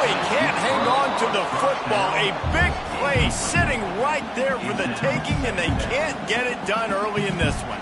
he can't hang on to the football. A big play sitting right there for the taking, and they can't get it done early in this one.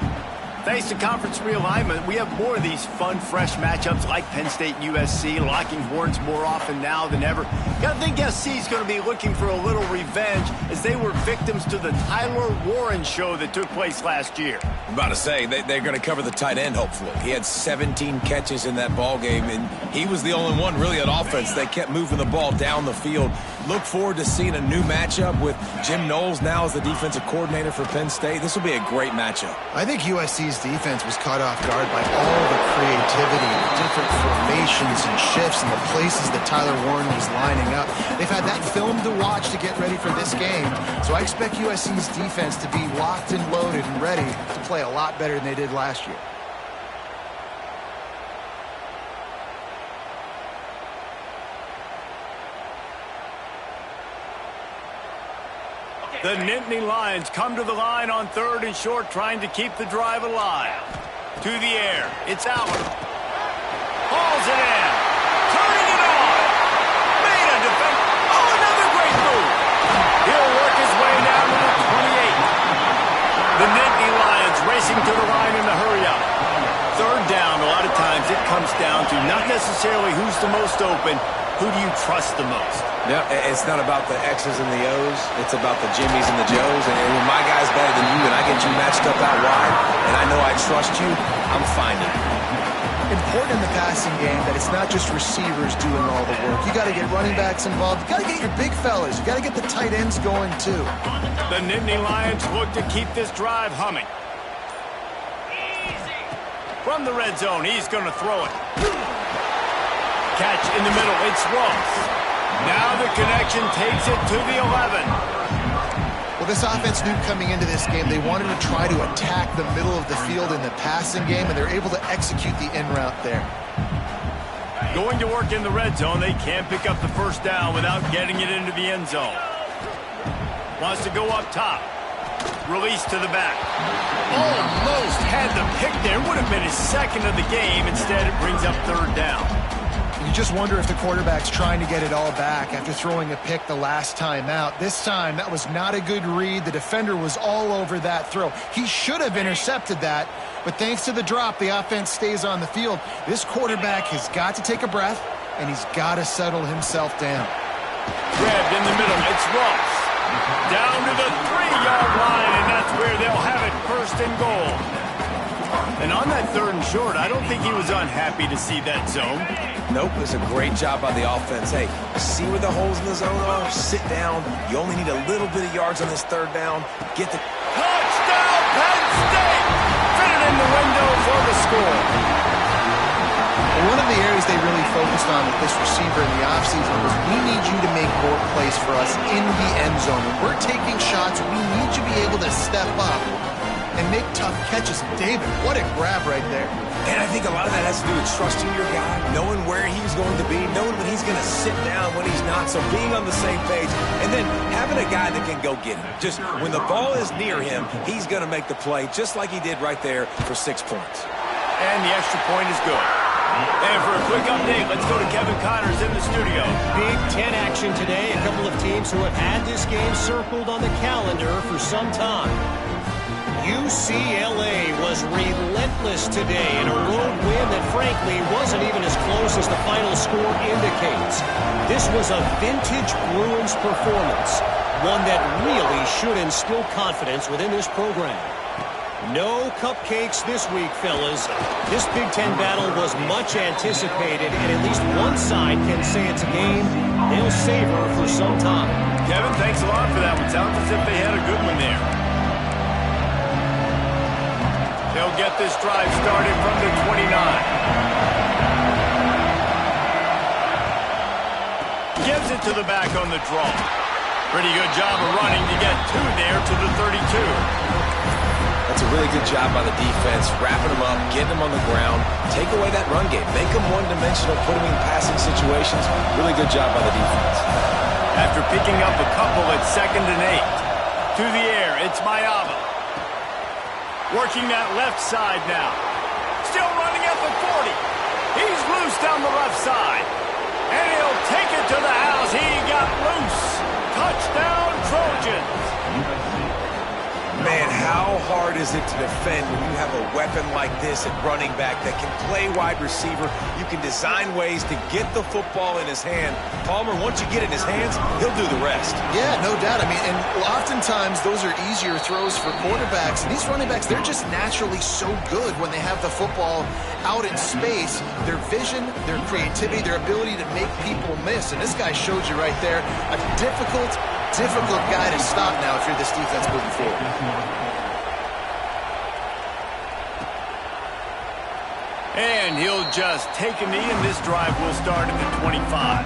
Thanks to conference realignment, we have more of these fun, fresh matchups like Penn State and USC, locking horns more often now than ever. I think SC is going to be looking for a little revenge as they were victims to the Tyler Warren show that took place last year. I'm about to say, they're going to cover the tight end, hopefully. He had 17 catches in that ball game, and he was the only one really on offense. They kept moving the ball down the field. Look forward to seeing a new matchup with Jim Knowles now as the defensive coordinator for Penn State. This will be a great matchup. I think USC's defense was caught off guard by all the creativity, the different formations and shifts and the places that Tyler Warren was lining up. They've had that film to watch to get ready for this game, so I expect USC's defense to be locked and loaded and ready to play a lot better than they did last year. The Nittany Lions come to the line on 3rd and short, trying to keep the drive alive. To the air, it's Allen. Hauls it in. Turning it on. Made a defense. Oh, another great move. He'll work his way down to the 28. The Nittany Lions racing to the line in the hurry-up. 3rd down, a lot of times it comes down to not necessarily who's the most open, who do you trust the most? Yeah, it's not about the X's and the O's. It's about the Jimmies and the Joes. And when my guy's better than you and I get you matched up out wide and I know I trust you, I'm finding it. Important in the passing game that it's not just receivers doing all the work. You got to get running backs involved. You got to get your big fellas. You got to get the tight ends going too. The Nittany Lions look to keep this drive humming. From the red zone, he's going to throw it. Catch in the middle, it's Ross. Now the connection takes it to the 11. Well, this offense knew coming into this game they wanted to try to attack the middle of the field in the passing game, and they're able to execute the in route there. Going to work in the red zone, they can't pick up the first down without getting it into the end zone. Wants to go up top. Release to the back. Almost had the pick there. Would have been his second of the game. Instead, it brings up 3rd down. You just wonder if the quarterback's trying to get it all back after throwing a pick the last time out. This time, that was not a good read. The defender was all over that throw. He should have intercepted that, but thanks to the drop, the offense stays on the field. This quarterback has got to take a breath, and he's got to settle himself down. Grabbed in the middle. It's Ross. Down to the 3-yard line, and that's where they'll have it 1st and goal. And on that 3rd and short, I don't think he was unhappy to see that zone. Nope, it's a great job by the offense. Hey, see where the holes in the zone are? Sit down. You only need a little bit of yards on this 3rd down. Get the... Touchdown, Penn State! Fit it in the window for the score. And one of the areas they really focused on with this receiver in the offseason was we need you to make more plays for us in the end zone. When we're taking shots, we need you to be able to step up and make tough catches. David, what a grab right there. And I think a lot of that has to do with trusting your guy, knowing where he's going to be, knowing when he's going to sit down, when he's not, so being on the same page, and then having a guy that can go get him. Just when the ball is near him, he's going to make the play, just like he did right there for 6 points. And the extra point is good. And for a quick update, let's go to Kevin Connors in the studio. Big Ten action today. A couple of teams who have had this game circled on the calendar for some time. UCLA was relentless today in a road win that frankly wasn't even as close as the final score indicates. This was a vintage Bruins performance, one that really should instill confidence within this program. No cupcakes this week, fellas. This Big Ten battle was much anticipated, and at least one side can say it's a game they'll savor for some time. Kevin, thanks a lot for that one. Sounds as if they had a good one there. They'll get this drive started from the 29. Gives it to the back on the draw. Pretty good job of running to get 2 there to the 32. That's a really good job by the defense, wrapping them up, getting them on the ground, take away that run game, make them one-dimensional, put them in passing situations. Really good job by the defense. After picking up a couple at 2nd and 8. To the air, it's Mayava. Working that left side now. Still running at the 40. He's loose down the left side. And he'll take it to the hard is it to defend when you have a weapon like this at running back that can play wide receiver? You can design ways to get the football in his hand. Palmer, once you get it in his hands, he'll do the rest. Yeah, no doubt. I mean, and oftentimes those are easier throws for quarterbacks. And these running backs, they're just naturally so good when they have the football out in space. Their vision, their creativity, their ability to make people miss. And this guy showed you right there a difficult guy to stop now if you're this defense moving forward. And he'll just take a knee, and this drive will start at the 25.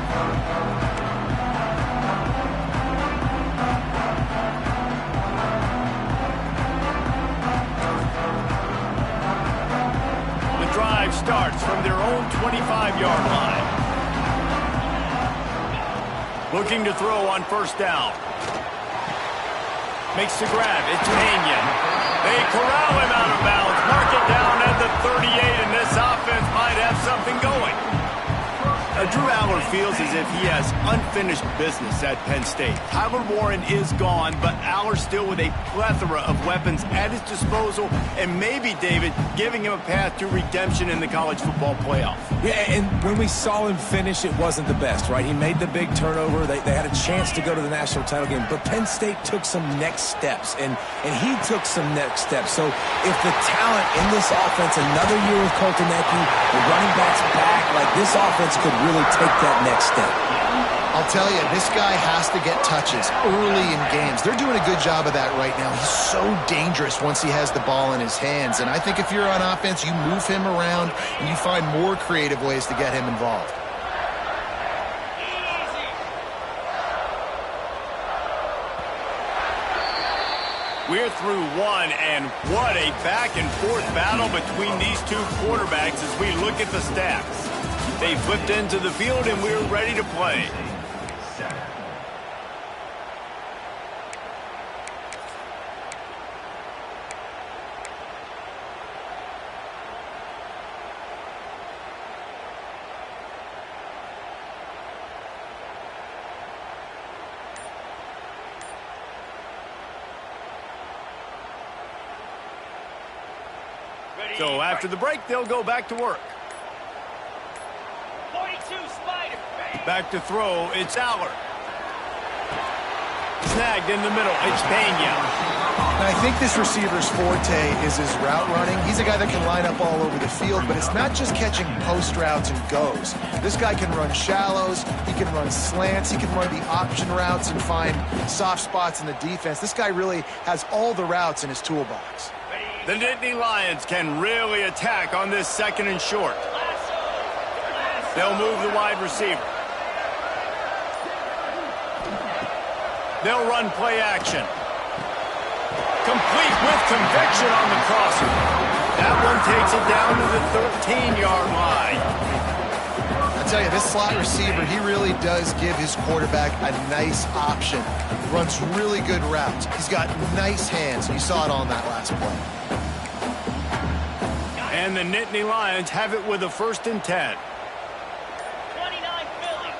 The drive starts from their own 25-yard line. Looking to throw on first down. Makes the grab. It's Pena. They corral him out of bounds. Mark it down at the 38, and this offense might have something going. Drew Allar feels as if he has unfinished business at Penn State. Tyler Warren is gone, but Allar still with a plethora of weapons at his disposal, and maybe, David, giving him a path to redemption in the college football playoff. Yeah, and when we saw him finish, it wasn't the best, right? He made the big turnover. They had a chance to go to the national title game, but Penn State took some next steps, and he took some next steps. So if the talent in this offense, another year with Colton Ecke, the running backs back, like this offense could really take that next step. I'll tell you, this guy has to get touches early in games. They're doing a good job of that right now. He's so dangerous once he has the ball in his hands. And I think if you're on offense, you move him around and you find more creative ways to get him involved. We're through one, and what a back-and-forth battle between these two quarterbacks as we look at the stats. They flipped into the field, and we're ready to play. So after the break, they'll go back to work. 42 Spider. Back to throw, it's Allar. Snagged in the middle, it's Pena. And I think this receiver's forte is his route running. He's a guy that can line up all over the field, but it's not just catching post routes and goes. This guy can run shallows, he can run slants, he can run the option routes and find soft spots in the defense. This guy really has all the routes in his toolbox. The Nittany Lions can really attack on this second and short. They'll move the wide receiver. They'll run play action. Complete with conviction on the crosser. That one takes it down to the 13-yard line. I tell you, this slot receiver, he really does give his quarterback a nice option. Runs really good routes. He's got nice hands, and you saw it on that last play. And the Nittany Lions have it with a 1st and 10. 29 Philly.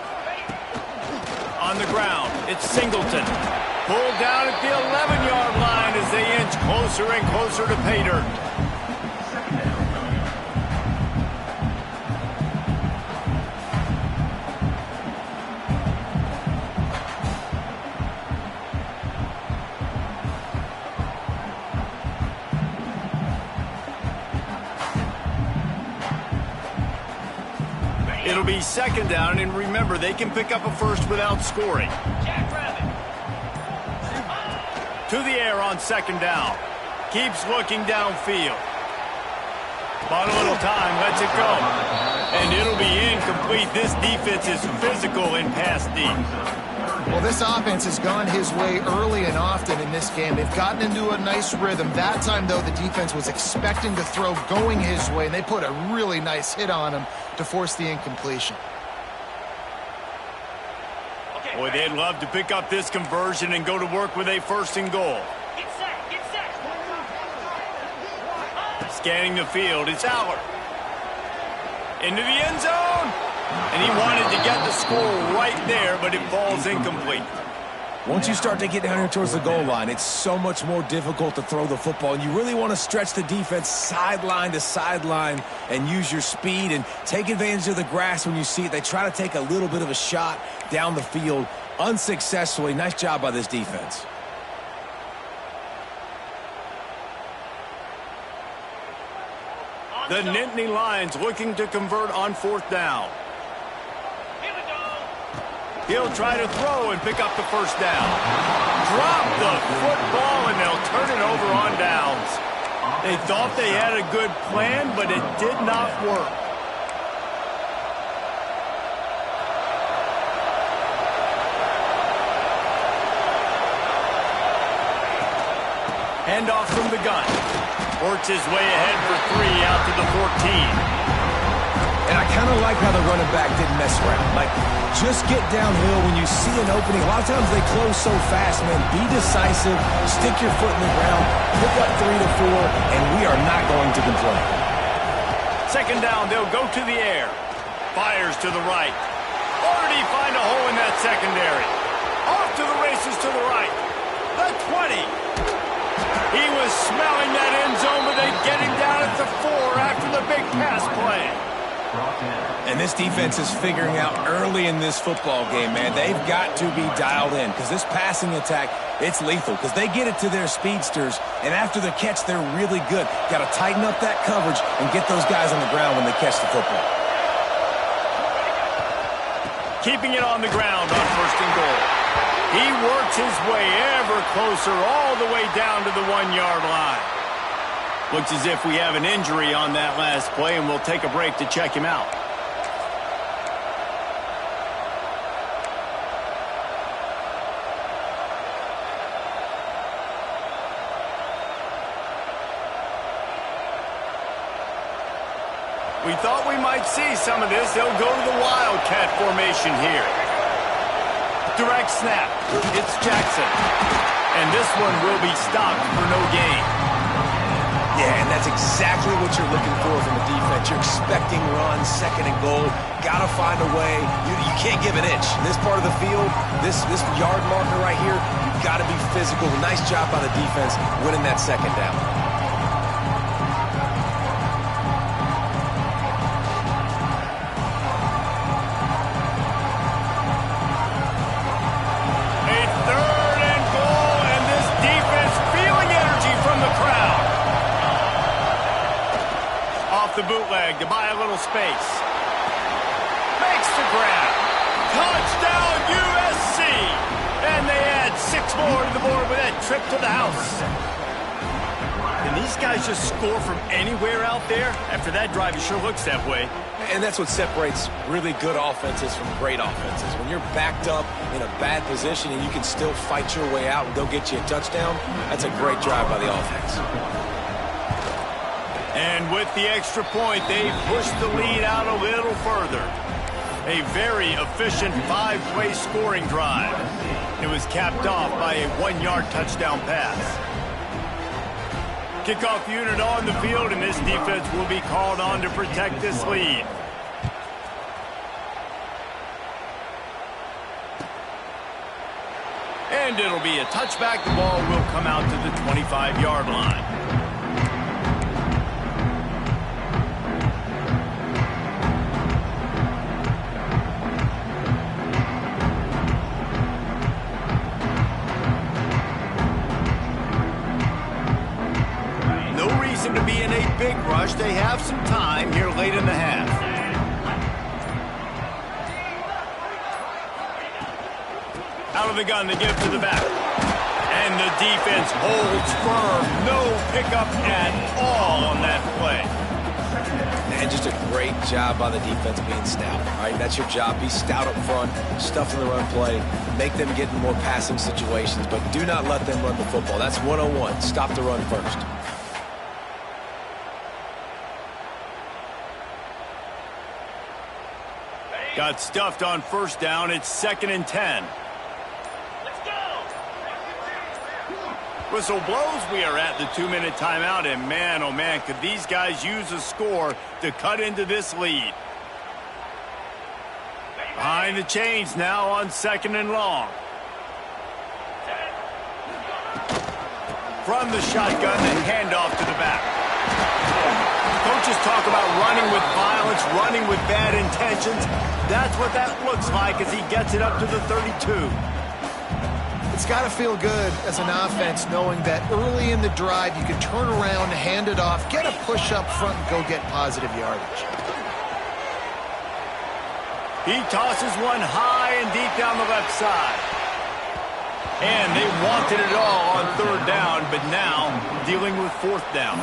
On the ground, it's Singleton. Pulled down at the 11-yard line as they inch closer and closer to pay dirt. It'll be 2nd down, and remember, they can pick up a first without scoring. To the air on 2nd down. Keeps looking downfield. Bought a little time, lets it go. And it'll be incomplete. This defense is physical in pass deep. Well, this offense has gone his way early and often in this game. They've gotten into a nice rhythm. That time, though, the defense was expecting to throw going his way, and they put a really nice hit on him to force the incompletion. Boy, they'd love to pick up this conversion and go to work with a 1st and goal. Get set, get set. Scanning the field, it's Allar. Into the end zone. And he wanted to get the score right there, but it falls incomplete. Once you start to get down here towards the goal line, it's so much more difficult to throw the football, and you really want to stretch the defense sideline to sideline and use your speed and take advantage of the grass when you see it. They try to take a little bit of a shot down the field unsuccessfully. Nice job by this defense. The Nittany Lions looking to convert on 4th down. Here we go. He'll try to throw and pick up the first down. Drop the football, and they'll turn it over on downs. They thought they had a good plan, but it did not work. Handoff from the gun. Works his way ahead for 3 out to the 14. And I kind of like how the running back didn't mess around. Like, just get downhill when you see an opening. A lot of times they close so fast, man. Be decisive, stick your foot in the ground, pick up 3 to 4, and we are not going to complain. 2nd down, they'll go to the air. Fires to the right. Already find a hole in that secondary. Off to the races to the right. The 20. He was smelling that end zone, but they get him down at the 4 after the big pass play. And this defense is figuring out early in this football game, man. They've got to be dialed in because this passing attack, it's lethal because they get it to their speedsters, and after the catch, they're really good. Got to tighten up that coverage and get those guys on the ground when they catch the football. Keeping it on the ground on 1st and goal. He works his way ever closer all the way down to the 1-yard line. Looks as if we have an injury on that last play, and we'll take a break to check him out. We thought we might see some of this. They'll go to the Wildcat formation here. Direct snap. It's Jackson. And this one will be stopped for no gain. Yeah, and that's exactly what you're looking for from the defense. You're expecting runs, 2nd and goal. Got to find a way. You can't give an inch. In this part of the field, this yard marker right here, you've got to be physical. Nice job by the defense winning that 2nd down. The bootleg to buy a little space. Makes the grab. Touchdown USC! And they add 6 more to the board with that trip to the house. Can these guys just score from anywhere out there? After that drive, it sure looks that way. And that's what separates really good offenses from great offenses. When you're backed up in a bad position and you can still fight your way out and go get you a touchdown, that's a great drive by the offense. And with the extra point, they pushed the lead out a little further. A very efficient 5-play scoring drive. It was capped off by a 1-yard touchdown pass. Kickoff unit on the field, and this defense will be called on to protect this lead. And it'll be a touchback. The ball will come out to the 25-yard line. To be in a big rush. They have some time here late in the half. Out of the gun, they give to the back. And the defense holds firm. No pickup at all on that play. And just a great job by the defense being stout. All right, that's your job. Be stout up front, stuff in the run play, make them get in more passing situations, but do not let them run the football. That's 101. Stop the run first. Got stuffed on 1st down. It's 2nd and 10. Let's go. Whistle blows. We are at the 2-minute timeout. And man, oh man, could these guys use a score to cut into this lead. Behind the chains now on 2nd and long. From the shotgun, the handoff to the back. Coaches talk about running with violence, running with bad intentions. That's what that looks like as he gets it up to the 32. It's got to feel good as an offense knowing that early in the drive you can turn around, hand it off, get a push up front, and go get positive yardage. He tosses one high and deep down the left side. And they wanted it all on third down, but now dealing with fourth down.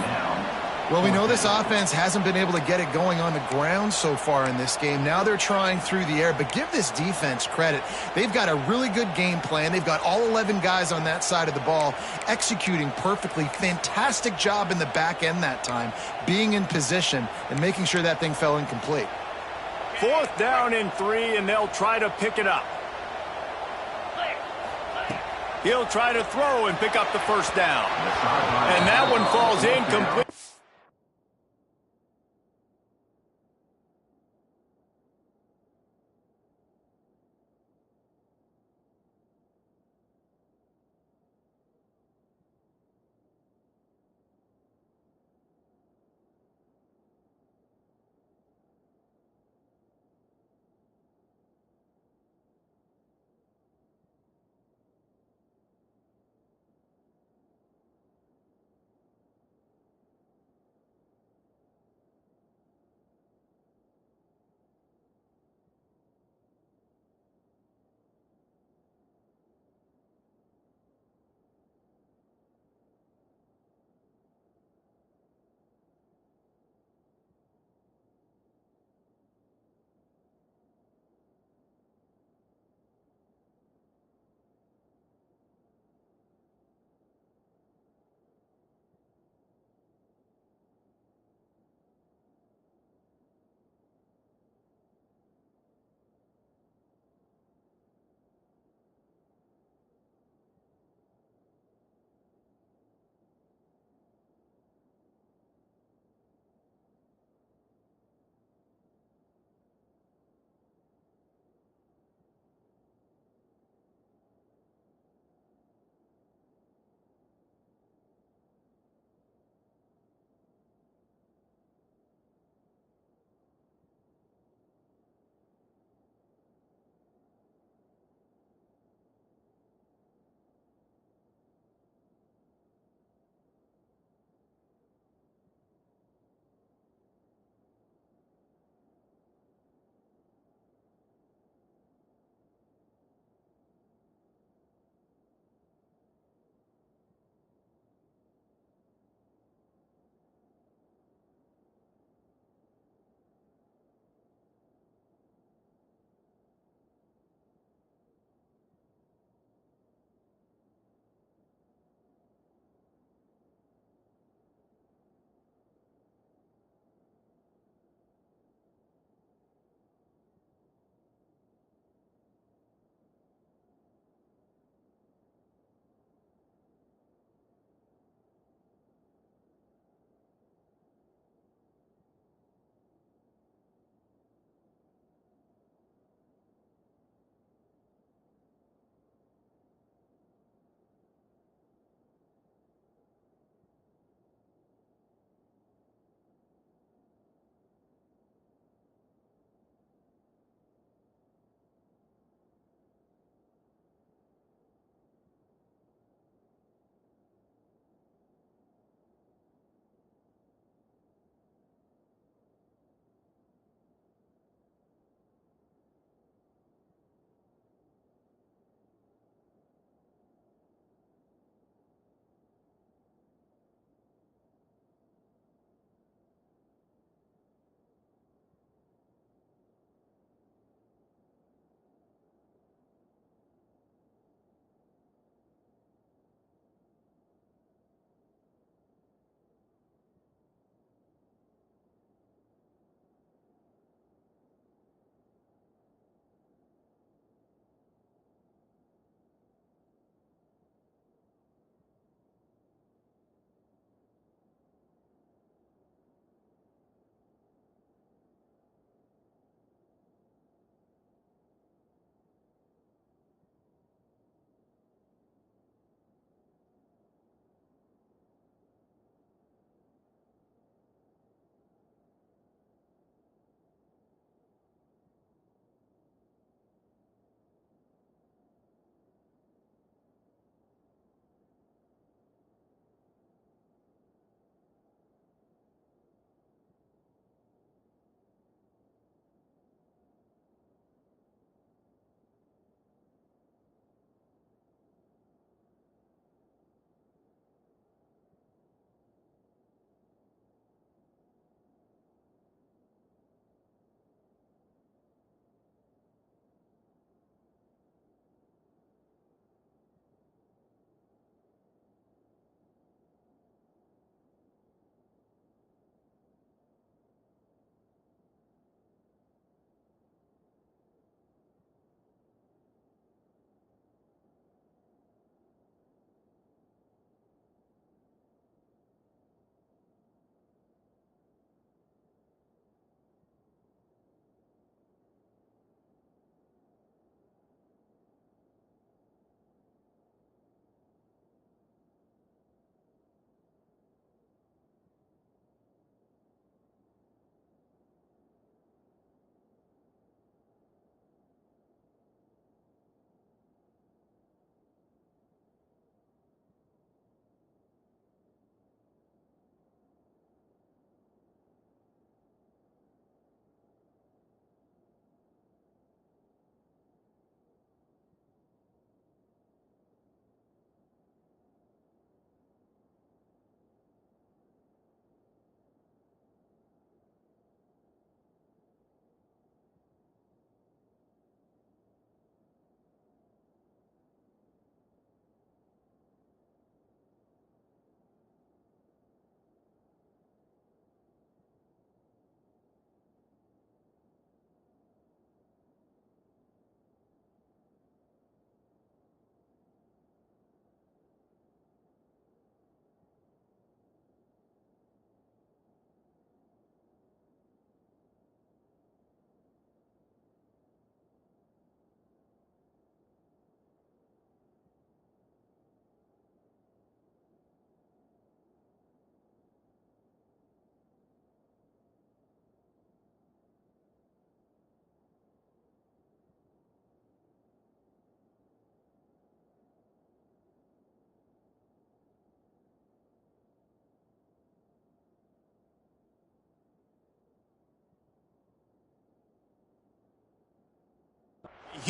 Well, we know this offense hasn't been able to get it going on the ground so far in this game. Now they're trying through the air, but give this defense credit. They've got a really good game plan. They've got all 11 guys on that side of the ball executing perfectly. Fantastic job in the back end that time, being in position and making sure that thing fell incomplete. Fourth down and 3, and they'll try to pick it up. He'll try to throw and pick up the first down. And that one falls incomplete.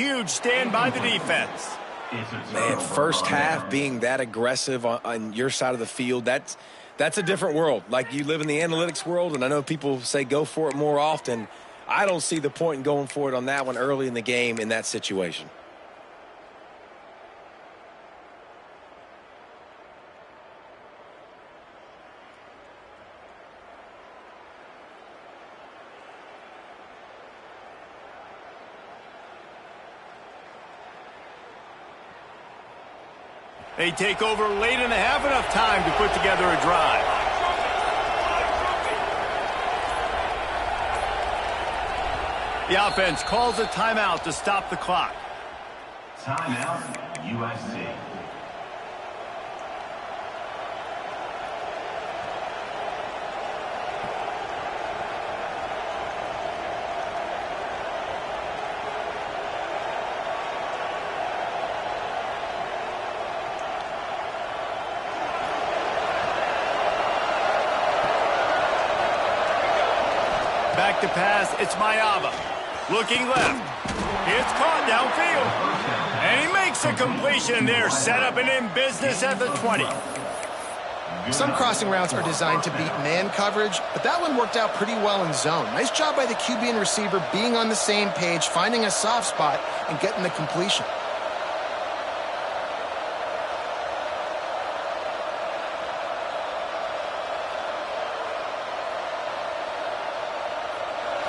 huge stand by the defense. Man, first half being that aggressive on your side of the field, that's a different world. Like, you live in the analytics world, and I know people say go for it more often. I don't see the point in going for it on that one early in the game in that situation. They take over late in the half, enough time to put together a drive. The offense calls a timeout to stop the clock. Timeout, USC. Back to pass, it's Mayava. Looking left. It's caught downfield. And he makes a completion there, set up and in business at the 20. Some crossing routes are designed to beat man coverage, but that one worked out pretty well in zone. Nice job by the QB and receiver being on the same page, finding a soft spot, and getting the completion.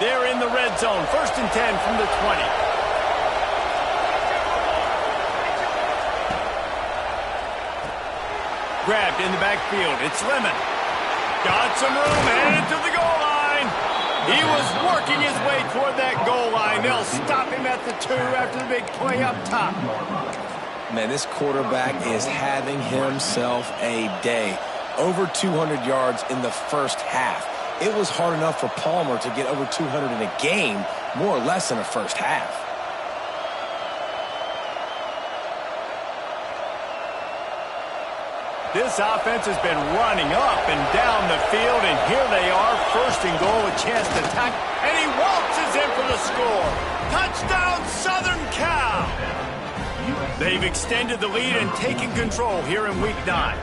They're in the red zone. 1st and 10 from the 20. Grabbed in the backfield. It's Lemon. Got some room, headed to the goal line. He was working his way toward that goal line. They'll stop him at the 2 after the big play up top. Man, this quarterback is having himself a day. Over 200 yards in the first half. It was hard enough for Palmer to get over 200 in a game, more or less in a first half. This offense has been running up and down the field, and here they are, 1st and goal, a chance to attack, and he waltzes in for the score. Touchdown, Southern Cal! They've extended the lead and taken control here in Week 9.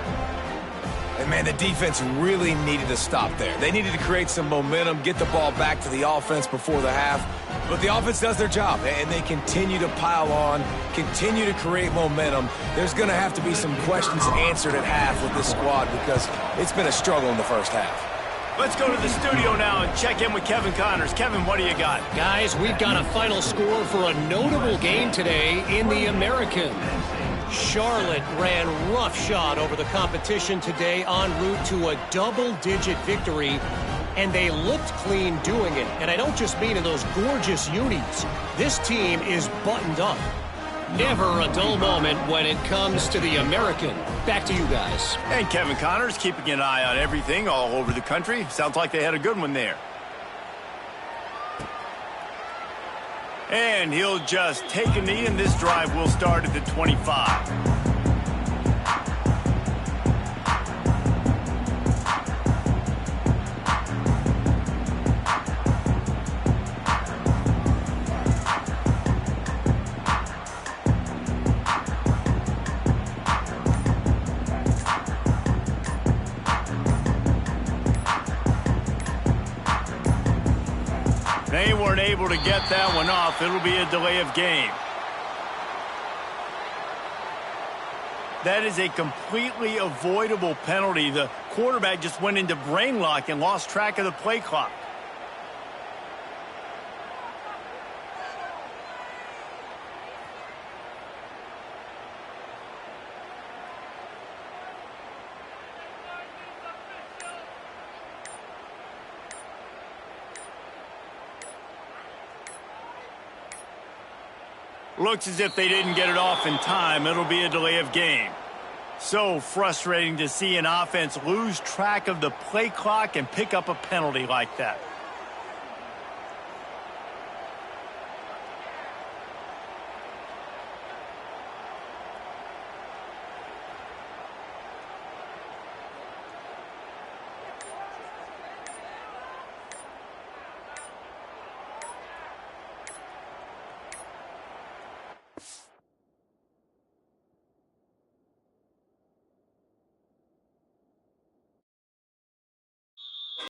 And, man, the defense really needed to stop there. They needed to create some momentum, get the ball back to the offense before the half. But the offense does their job, and they continue to pile on, continue to create momentum. There's going to have to be some questions answered at half with this squad because it's been a struggle in the first half. Let's go to the studio now and check in with Kevin Connors. Kevin, what do you got? Guys, we've got a final score for a notable game today in the American. Charlotte ran roughshod over the competition today en route to a double-digit victory, and they looked clean doing it. And I don't just mean in those gorgeous unis. This team is buttoned up. Never a dull moment when it comes to the American. Back to you guys. And Kevin Connors keeping an eye on everything all over the country. Sounds like they had a good one there. And he'll just take a knee, and this drive will start at the 25. They weren't able to get that one off. It'll be a delay of game. That is a completely avoidable penalty. The quarterback just went into brain lock and lost track of the play clock. Looks as if they didn't get it off in time. It'll be a delay of game. So frustrating to see an offense lose track of the play clock and pick up a penalty like that.